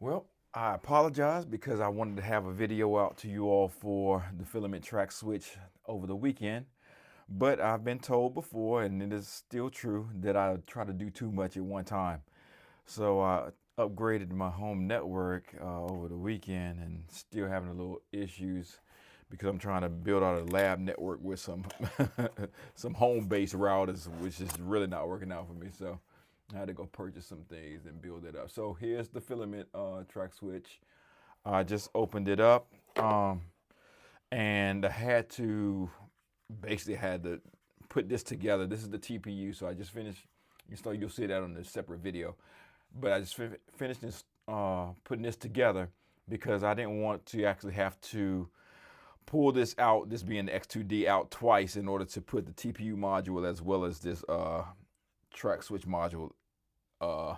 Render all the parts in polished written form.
Well, I apologize because I wanted to have a video out to you all for the Filament Track Switch over the weekend, but I've been told before, and it is still true, that I try to do too much at one time. So I upgraded my home network over the weekend and still having a little issues because I'm trying to build out a lab network with some some home-based routers, which is really not working out for me. So I had to go purchase some things and build it up. So here's the filament track switch. I just opened it up, and I had to put this together. This is the TPU, so I just finished. You'll see that on a separate video, but I just finished this putting this together because I didn't want to actually have to pull this out, this being the X2D, out twice in order to put the TPU module as well as this track switch module uh,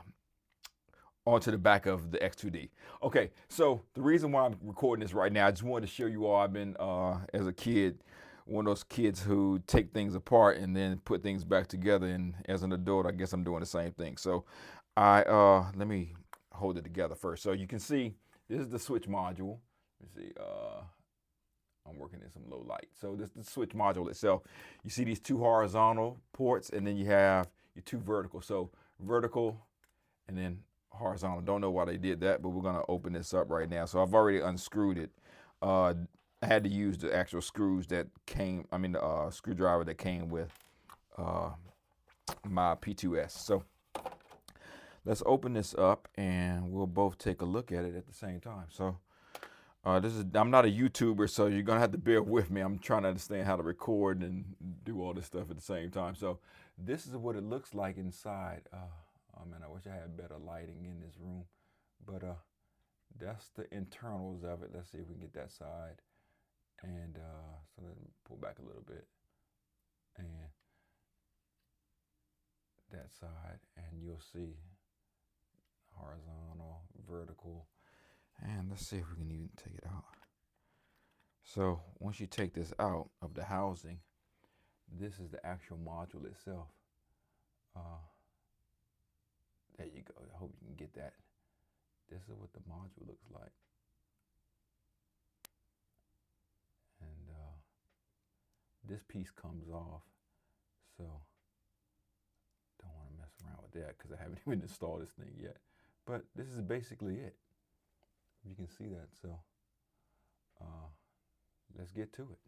onto the back of the X2D. Okay, so the reason why I'm recording this right now, I just wanted to show you all. I've been, as a kid, one of those kids who take things apart and then put things back together. And as an adult, I guess I'm doing the same thing. So let me hold it together first. So you can see this is the switch module. Let me see. I'm working in some low light. So this is the switch module itself. You see these two horizontal ports, and then you have your two vertical. So vertical and then horizontal. Don't know why they did that, but we're gonna open this up right now. So I've already unscrewed it. I had to use the actual screws that came, the screwdriver that came with my P2S. So let's open this up and we'll both take a look at it at the same time. So I'm not a YouTuber, so you're gonna have to bear with me. I'm trying to understand how to record and do all this stuff at the same time. So this is what it looks like inside. Oh man, I wish I had better lighting in this room, but that's the internals of it. Let's see if we can get that side. And so let me pull back a little bit, and that side, and you'll see horizontal, vertical, and let's see if we can even take it out. So once you take this out of the housing, this is the actual module itself. There you go. I hope you can get that. This is what the module looks like. And this piece comes off, so don't want to mess around with that because I haven't even installed this thing yet. But this is basically it. You can see that, so let's get to it.